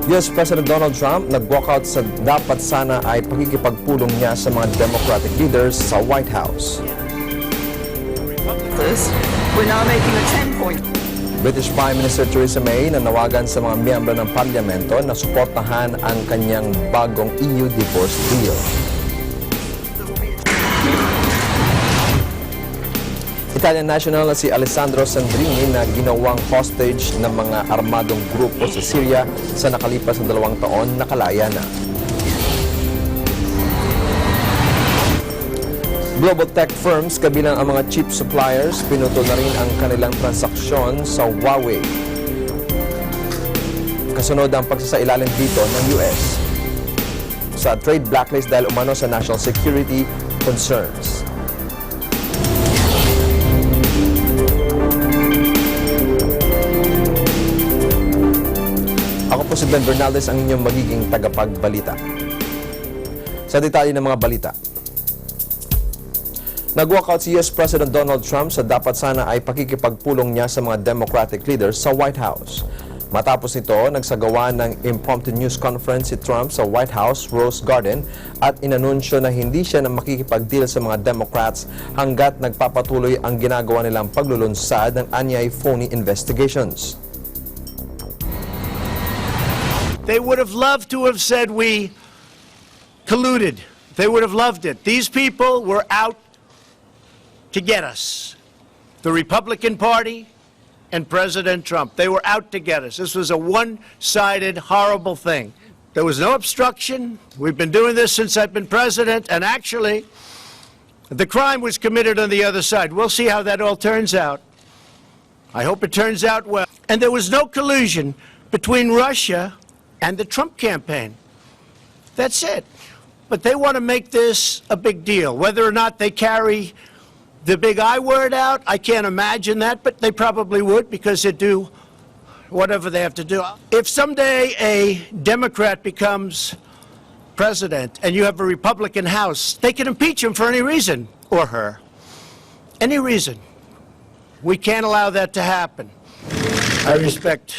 US President Donald Trump nag-walkout sa dapat sana ay pakikipagpulong niya sa mga Democratic leaders sa White House. We're now making a 10-point. British Prime Minister Theresa May nanawagan sa mga miyembro ng parlamento na suportahan ang kanyang bagong EU divorce deal. Italian national na si Alessandro Sandrini na ginawang hostage ng mga armadong grupo sa Syria sa nakalipas na 2 taon nakalaya na. Global tech firms kabilang ang mga chip suppliers pinutol na rin ang kanilang transaksyon sa Huawei. Kasunod ang pagsasailalim dito ng US sa trade blacklist dahil umano sa national security concerns. Ako po si Ben Bernaldez, ang inyong magiging tagapagbalita. Sa detalye ng mga balita. Nag-walkout si US President Donald Trump sa dapat sana ay pakikipagpulong niya sa mga Democratic leaders sa White House. Matapos nito, nagsagawa ng impromptu news conference si Trump sa White House Rose Garden at inanunsyo na hindi siya na makikipag-deal sa mga Democrats hanggat nagpapatuloy ang ginagawa nilang paglulunsad ng anyay phony investigations. They would have loved to have said we colluded. They would have loved it. These people were out to get us. The Republican Party and President Trump. They were out to get us. This was a one-sided, horrible thing. There was no obstruction. We've been doing this since I've been president, and actually, the crime was committed on the other side. We'll see how that all turns out. I hope it turns out well. And there was no collusion between Russia and the Trump campaign. That's it. But they want to make this a big deal. Whether or not they carry the big I word out, I can't imagine that, but they probably would because they do whatever they have to do. If someday a Democrat becomes president and you have a Republican House, they can impeach him for any reason, or her. Any reason. We can't allow that to happen. I respect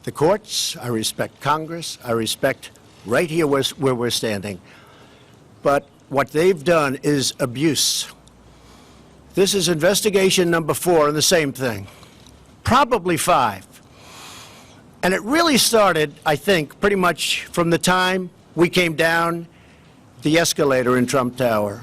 the courts, I respect Congress, I respect right here where we're standing. But what they've done is abuse. This is investigation number 4 on the same thing. Probably 5. And it really started, I think, pretty much from the time we came down the escalator in Trump Tower.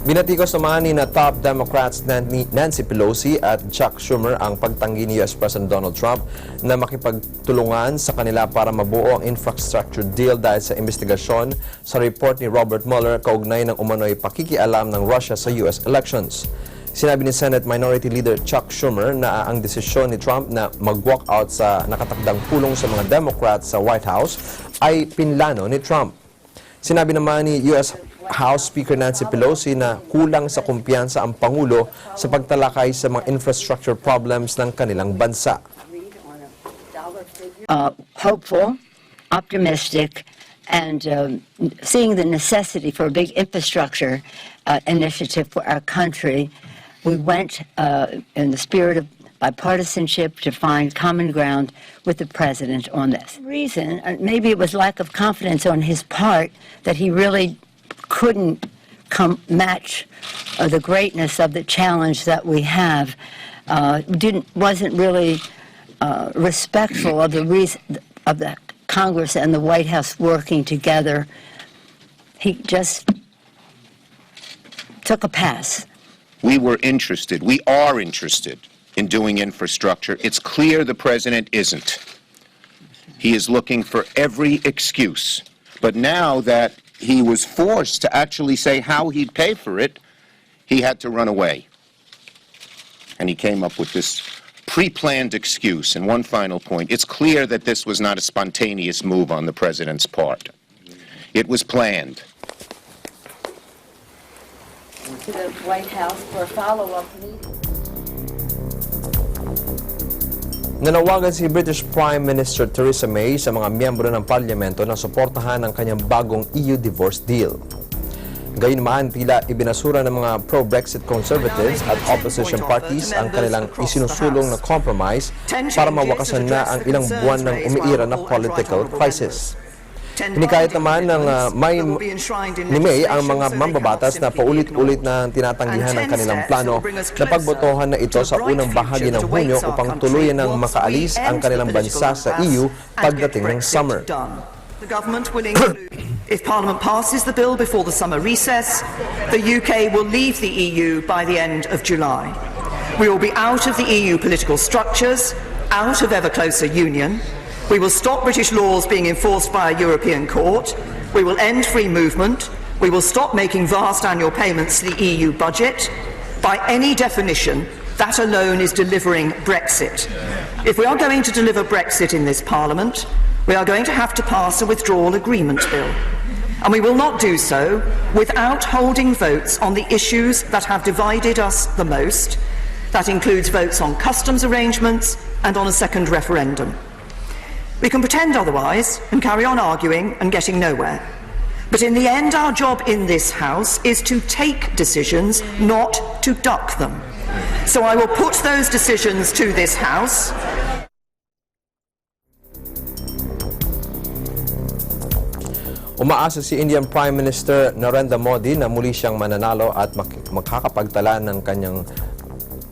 Binatikos naman ni na top Democrats Nancy Pelosi at Chuck Schumer ang pagtanggi ni US President Donald Trump na makipagtulungan sa kanila para mabuo ang infrastructure deal dahil sa investigasyon sa report ni Robert Mueller kaugnay ng umano'y pakikialam ng Russia sa US elections. Sinabi ni Senate Minority Leader Chuck Schumer na ang desisyon ni Trump na mag-walk out sa nakatakdang pulong sa mga Democrats sa White House ay pinlano ni Trump. Sinabi naman ni US House Speaker Nancy Pelosi na kulang sa kumpiyansa ang Pangulo sa pagtalakay sa mga infrastructure problems ng kanilang bansa. Hopeful, optimistic, and seeing the necessity for a big infrastructure initiative for our country, we went in the spirit of bipartisanship to find common ground with the president on this. Reason, maybe it was lack of confidence on his part that he really couldn't match the greatness of the challenge that we have. Wasn't really respectful of the reason of the Congress and the White House working together. He just took a pass. We were interested. We are interested in doing infrastructure. It's clear the president isn't. He is looking for every excuse. But now that he was forced to actually say how he'd pay for it, he had to run away. And he came up with this pre-planned excuse. And one final point, it's clear that this was not a spontaneous move on the president's part. It was planned. To the White House for a follow-up meeting. Nanawagan si British Prime Minister Theresa May sa mga miyembro ng parlamento na suportahan ang kanyang bagong EU divorce deal. Gayunman, tila ibinasura ng mga pro-Brexit conservatives at opposition parties ang kanilang isinusulong na compromise para mawakasan na ang ilang buwan ng umiira na political crisis. Hinikayat naman ng ni May ang mga mambabatas na paulit-ulit na tinatanggihan ang kanilang plano na pagbotohan na ito sa unang bahagi ng Hunyo upang tuluyan ng makaalis ang kanilang bansa sa EU pagdating ng summer. The government will include, if Parliament passes the bill before the summer recess, the UK will leave the EU by the end of July. We will be out of the EU political structures, out of ever closer union. We will stop British laws being enforced by a European court. We will end free movement. We will stop making vast annual payments to the EU budget. By any definition, that alone is delivering Brexit. If we are going to deliver Brexit in this Parliament, we are going to have to pass a withdrawal agreement bill. And we will not do so without holding votes on the issues that have divided us the most. That includes votes on customs arrangements and on a second referendum. We can pretend otherwise and carry on arguing and getting nowhere. But in the end, our job in this House is to take decisions, not to duck them. So I will put those decisions to this House. Umaasa si Indian Prime Minister Narendra Modi na muli siyang mananalo at makakapagtala ng kanyang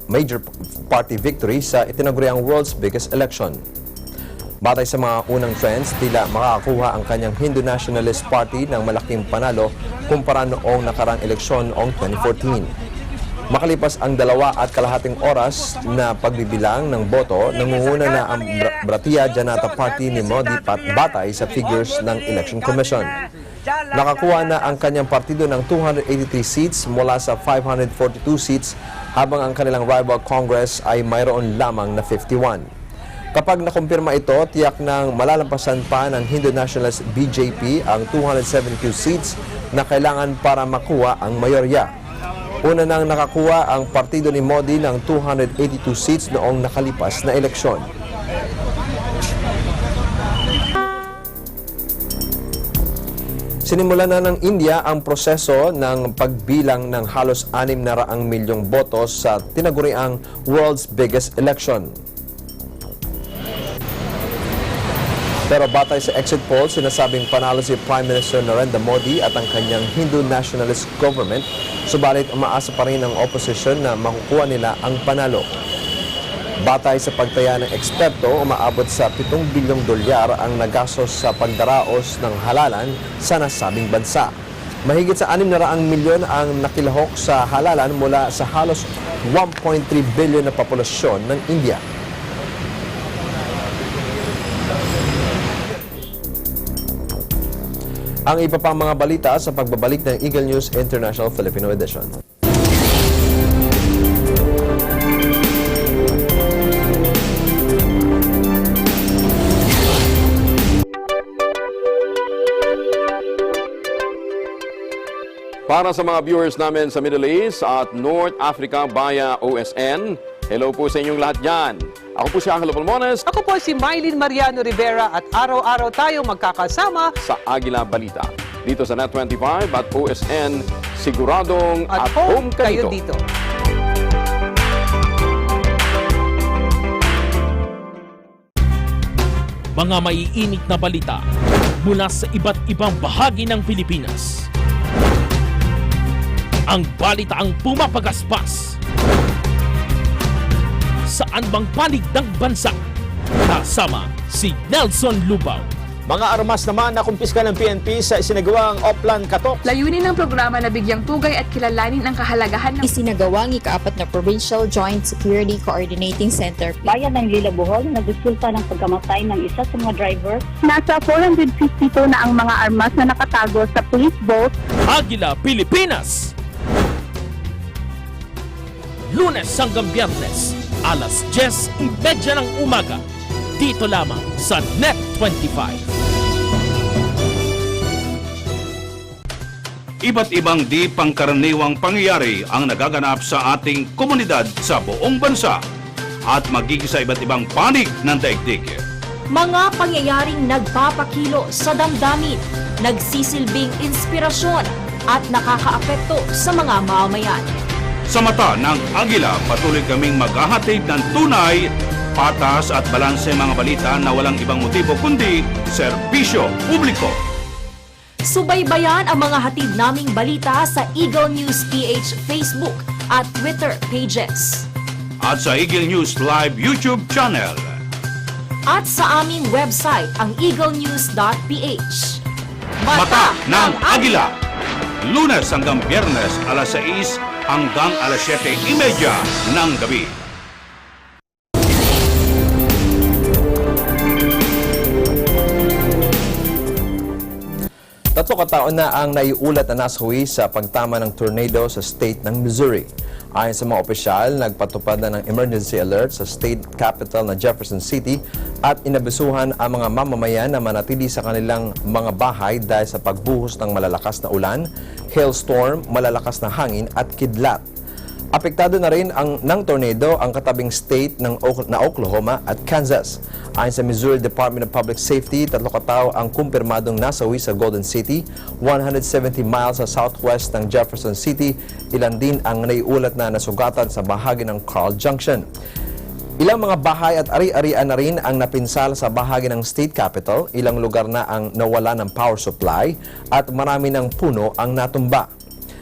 major party victory sa itinaguriang world's biggest election. Batay sa mga unang trends, tila makakakuha ang kanyang Hindu Nationalist Party ng malaking panalo kumpara noong nakarang eleksyon noong 2014. Makalipas ang 2.5 oras na pagbibilang ng boto, nangunguna na ang Bharatiya Janata Party ni Modi batay sa figures ng Election Commission. Nakakuha na ang kanyang partido ng 283 seats mula sa 542 seats habang ang kanilang rival Congress ay mayroon lamang na 51. Kapag nakumpirma ito, tiyak nang malalampasan pa ng Hindu Nationalist BJP ang 272 seats na kailangan para makuha ang mayorya. Una nang nakakuha ang partido ni Modi ng 282 seats noong nakalipas na eleksyon. Sinimulan na ng India ang proseso ng pagbilang ng halos 600 milyong botos sa tinaguriang world's biggest election. Pero batay sa exit poll, sinasabing panalo si Prime Minister Narendra Modi at ang kanyang Hindu Nationalist Government, subalit umaasa pa rin ang opposition na makukuha nila ang panalo. Batay sa pagtaya ng eksperto, umaabot sa 7 bilyong dolyar ang nagastos sa pagdaraos ng halalan sa nasabing bansa. Mahigit sa 600 milyon ang nakilahok sa halalan mula sa halos 1.3 bilyon na populasyon ng India. Ang iba pang mga balita sa pagbabalik ng Eagle News International Filipino Edition. Para sa mga viewers namin sa Middle East at North Africa via OSN, hello po sa inyong lahat dyan. Ako po si Angelo Pulmones Ako po si Mylene Mariano Rivera at araw-araw tayong magkakasama sa Agila Balita. Dito sa Net25 at OSN, siguradong at at home ka kayo dito. dito. Mga maiinit na balita mula sa iba't ibang bahagi ng Pilipinas. Ang balitaang pumapagaspas. Saan bang panig ng bansa? Kasama si Nelson Lubao. Mga armas naman na kumpiska ng PNP sa isinagawang Oplan Katok. Layunin ng programa na bigyang pugay at kilalanin ang kahalagahan ng isinagawang ika-4 na Provincial Joint Security Coordinating Center. Bayan ng Lila Bohol na resulta ng pagkamatay ng isa sa mga driver. Nasa 450 po na ang mga armas na nakatago sa police boat. Agila, Pilipinas! Lunes hanggang Biyernes, alas 10:30 ng umaga. Dito lamang sa Net25. Iba't ibang di pangkaraniwang pangyayari ang nagaganap sa ating komunidad sa buong bansa at magiging sa iba't ibang panig ng daigdig. Mga pangyayaring nagpapakilo sa damdamin, nagsisilbing inspirasyon at nakakaapekto sa mga mamamayan. Sa mata ng Agila, patuloy kaming maghahatid ng tunay, patas at balanse mga balita na walang ibang motibo kundi serbisyo publiko. Subaybayan ang mga hatid naming balita sa Eagle News PH Facebook at Twitter pages. At sa Eagle News Live YouTube channel. At sa aming website, ang eaglenews.ph. Mata ng Agila. Lunes hanggang Biyernes, alas 6 hanggang alas 7:30 ng gabi. Tatlo kataon na ang naiulat na nasawi sa pagtama ng tornado sa state ng Missouri. Ayon sa mga opisyal, nagpatupad na ng emergency alert sa state capital na Jefferson City at inabisuhan ang mga mamamayan na manatili sa kanilang mga bahay dahil sa pagbuhos ng malalakas na ulan, hailstorm, malalakas na hangin at kidlat. Apektado na rin ng tornado ang katabing state na Oklahoma at Kansas. Ayon sa Missouri Department of Public Safety, 3 katao ang kumpirmadong nasawi sa Golden City, 170 miles sa southwest ng Jefferson City. Ilan din ang naiulat na nasugatan sa bahagi ng Carl Junction. Ilang mga bahay at ari-arian na rin ang napinsala sa bahagi ng state capital. Ilang lugar na ang nawala ng power supply at marami ng puno ang natumba.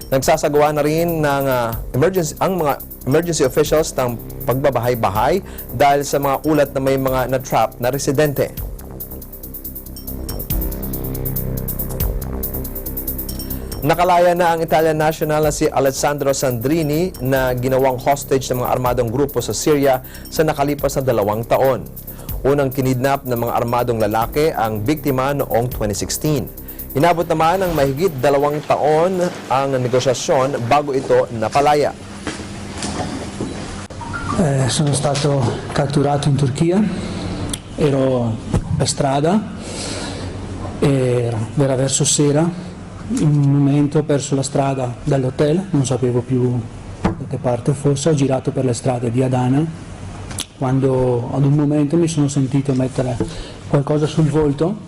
Nagsasagawa na rin ng mga emergency officials ng pagbabahay-bahay dahil sa mga ulat na may mga na-trap na residente. Nakalaya na ang Italian national na si Alessandro Sandrini na ginawang hostage ng mga armadong grupo sa Syria sa nakalipas na 2 taon. Unang kinidnap ng mga armadong lalaki ang biktima noong 2016. Inabot naman ng mahigit 2 taon ang negosyasyon bago ito napalaya. Sono stato catturato in Turchia, ero per strada, era verso sera, in un momento ho perso la strada dall'hotel, non sapevo più da che parte fosse, ho girato per le strade di Adana, quando ad un momento mi sono sentito mettere qualcosa sul volto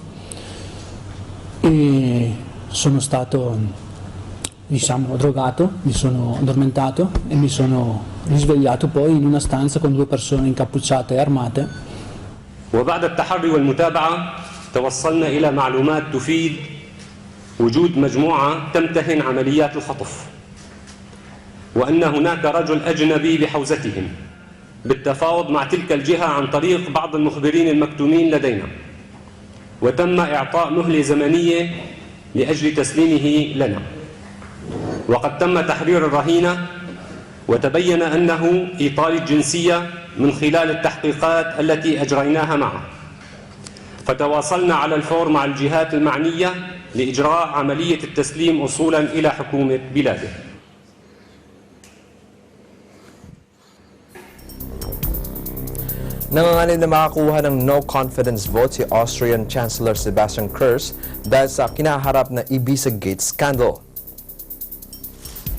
e sono stato, drogato, mi sono addormentato e mi sono risvegliato poi in una stanza con 2 persone incappucciate e armate. وبعد التحري والمتابعة توصلنا إلى معلومات تفيد وجود مجموعة تمتهن عمليات الخطف وأن هناك رجل أجنبي بحوزتهم بالتفاوض مع تلك الجهة عن طريق بعض المخبرين المكتومين لدينا وتم إعطاء مهلة زمنية لأجل تسليمه لنا وقد تم تحرير الرهينة وتبين أنه إيطالي الجنسية من خلال التحقيقات التي أجريناها معه فتواصلنا على الفور مع الجهات المعنية لإجراء عملية التسليم وصولا إلى حكومة بلاده. Nanganganib na makakuha ng no confidence vote si Austrian Chancellor Sebastian Kurz dahil sa kinaharap na Ibiza Gate scandal.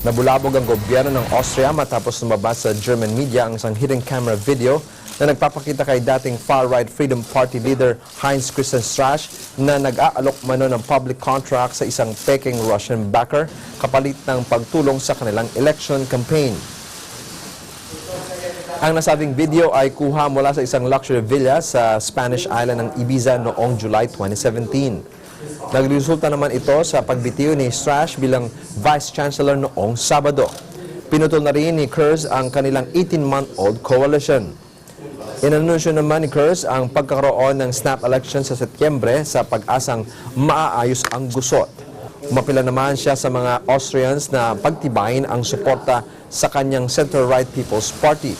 Nabulabog ang gobyerno ng Austria matapos lumabas sa German media ang isang hidden camera video na nagpapakita kay dating far-right Freedom Party leader Heinz Christian Strache na nag-aalok mano ng public contract sa isang peking Russian backer kapalit ng pagtulong sa kanilang election campaign. Ang nasabing video ay kuha mula sa isang luxury villa sa Spanish island ng Ibiza noong July 2017. Nagresulta naman ito sa pagbitiw ni Strache bilang Vice Chancellor noong Sabado. Pinutol na rin ni Kurz ang kanilang 18-month-old coalition. Inanunsyo naman ni Kurz ang pagkakaroon ng snap election sa Setyembre sa pag-asang maaayos ang gusot. Umapila naman siya sa mga Austrians na pagtibayin ang suporta sa kanyang center-right People's Party.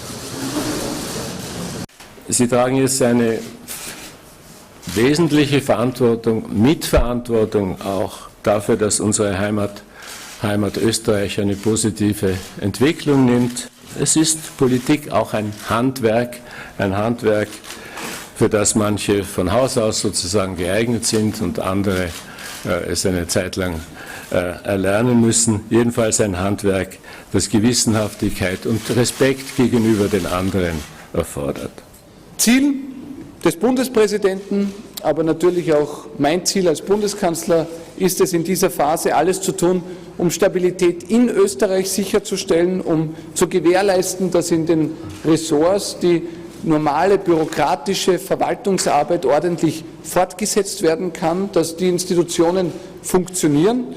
Sie tragen jetzt eine wesentliche Verantwortung, Mitverantwortung auch dafür, dass unsere Heimat Österreich eine positive Entwicklung nimmt. Es ist Politik auch ein Handwerk, für das manche von Haus aus sozusagen geeignet sind und andere es eine Zeit lang erlernen müssen. Jedenfalls ein Handwerk, das Gewissenhaftigkeit und Respekt gegenüber den anderen erfordert. Ziel des Bundespräsidenten, aber natürlich auch mein Ziel als Bundeskanzler ist es, in dieser Phase alles zu tun, um Stabilität in Österreich sicherzustellen, um zu gewährleisten, dass in den Ressorts die normale bürokratische Verwaltungsarbeit ordentlich fortgesetzt werden kann, dass die Institutionen funktionieren.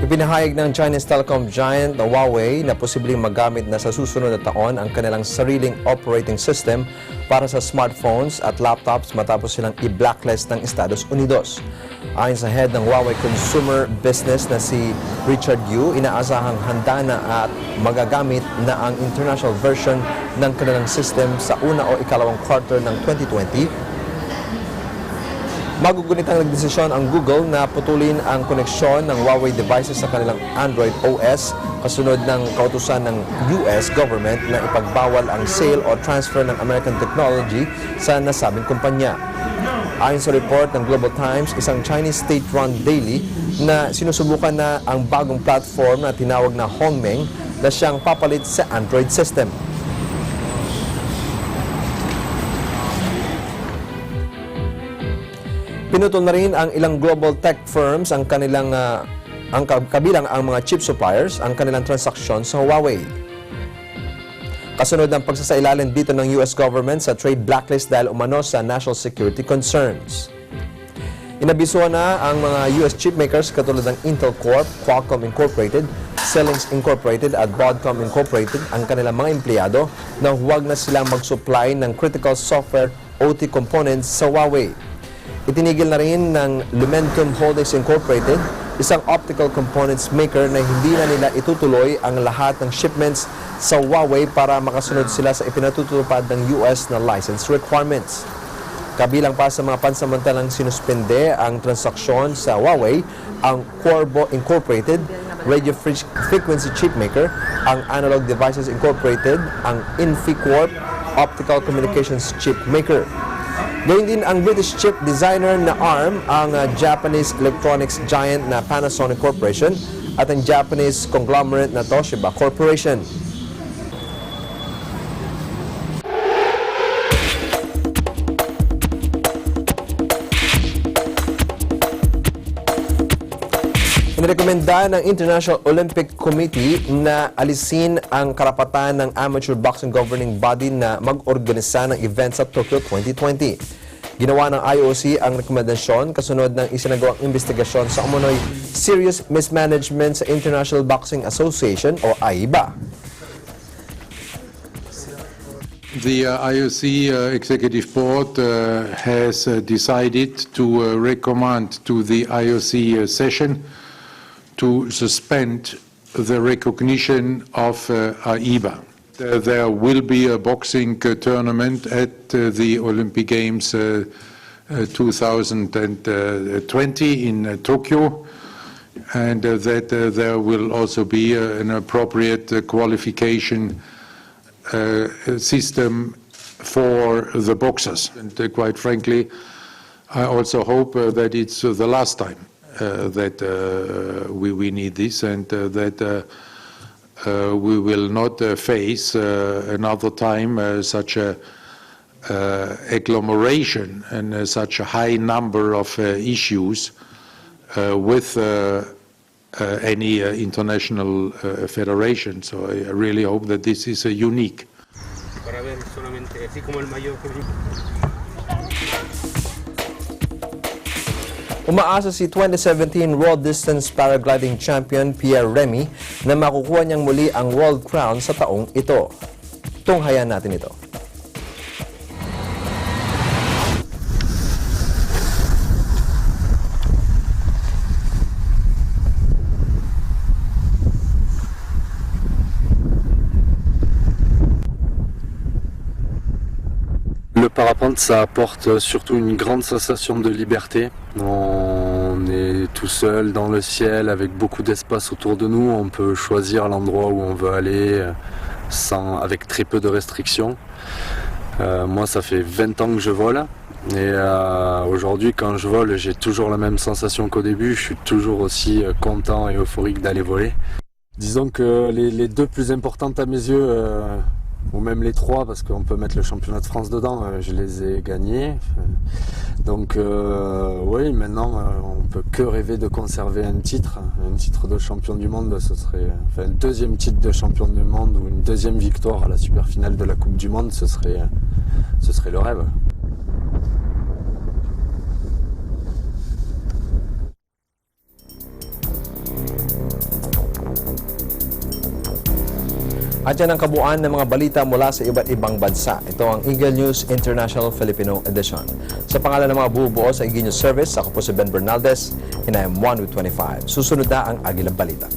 Ipinahayag ng Chinese telecom giant na Huawei na posibleng magamit na sa susunod na taon ang kanilang sariling operating system para sa smartphones at laptops matapos silang i-blacklist ng Estados Unidos. Ayon sa head ng Huawei Consumer Business na si Richard Yu, inaasahang handa na at magagamit na ang international version ng kanilang system sa una o ikalawang quarter ng 2020. Magugunitang nagdesisyon ang Google na putulin ang koneksyon ng Huawei devices sa kanilang Android OS kasunod ng kautusan ng US government na ipagbawal ang sale o transfer ng American technology sa nasabing kumpanya. Ayon sa report ng Global Times, isang Chinese state-run daily na sinusubukan na ang bagong platform na tinawag na Hongmeng na siyang papalit sa Android system. Pinutol na rin ang ilang global tech firms ang kanilang kabilang ang mga chip suppliers ang kanilang transaksyon sa Huawei. Kasunod ng pagsasailalim dito ng US government sa trade blacklist dahil umano sa national security concerns. Inabisuhan na ang mga US chip makers katulad ng Intel Corp, Qualcomm Incorporated, Xilinx Incorporated at Broadcom Incorporated ang kanilang mga empleyado na huwag na silang mag-supply ng critical software OT components sa Huawei. Itinigil na rin ng Lumentum Holdings Incorporated, isang optical components maker na hindi na nila itutuloy ang lahat ng shipments sa Huawei para makasunod sila sa ipinatutupad ng US na license requirements. Kabilang pa sa mga pansamantalang sinuspende ang transaksyon sa Huawei, ang Qorvo Incorporated, Radio Frequency Chip Maker, ang Analog Devices Incorporated, ang Inficorp, Optical Communications Chip Maker. Gayun din ang British chip designer na ARM, ang Japanese electronics giant na Panasonic Corporation at ang Japanese conglomerate na Toshiba Corporation. Inirekomenda ng International Olympic Committee na alisin ang karapatan ng amateur boxing governing body na mag-organisa ng event sa Tokyo 2020. Ginawa ng IOC ang rekomendasyon kasunod ng isinagawang investigasyon sa umunoy serious mismanagement sa International Boxing Association o AIBA. The IOC Executive Board has decided to recommend to the IOC session to suspend the recognition of AIBA. There will be a boxing tournament at the Olympic Games 2020 in Tokyo, and that there will also be an appropriate qualification system for the boxers. And quite frankly, I also hope that it's the last time that we need this, and that we will not face another time such a agglomeration and such a high number of issues with any international federation. So I really hope that this is unique. Umaasa si 2017 World Distance Paragliding Champion Pierre Remy na makukuha niyang muli ang world crown sa taong ito. Tunghayan natin ito. Le parapente, ça apporte surtout une grande sensation de liberté. On est tout seul dans le ciel avec beaucoup d'espace autour de nous. On peut choisir l'endroit où on veut aller avec très peu de restrictions. Moi, ça fait 20 ans que je vole. Et aujourd'hui, quand je vole, j'ai toujours la même sensation qu'au début. Je suis toujours aussi content et euphorique d'aller voler. Disons que les deux plus importantes à mes yeux, ou même les trois, parce qu'on peut mettre le championnat de France dedans, je les ai gagnés. Donc oui, maintenant on peut que rêver de conserver un titre de champion du monde. Ce serait, enfin, un deuxième titre de champion du monde ou une deuxième victoire à la super finale de la Coupe du Monde, ce serait le rêve. At yan ang kabuuan ng mga balita mula sa iba't ibang bansa. Ito ang Eagle News International Filipino Edition. Sa pangalan ng mga bubuo sa Eagle News Service, ako po si Ben Bernaldez, and I am 1 with 25. Susunod na ang Agilang Balita.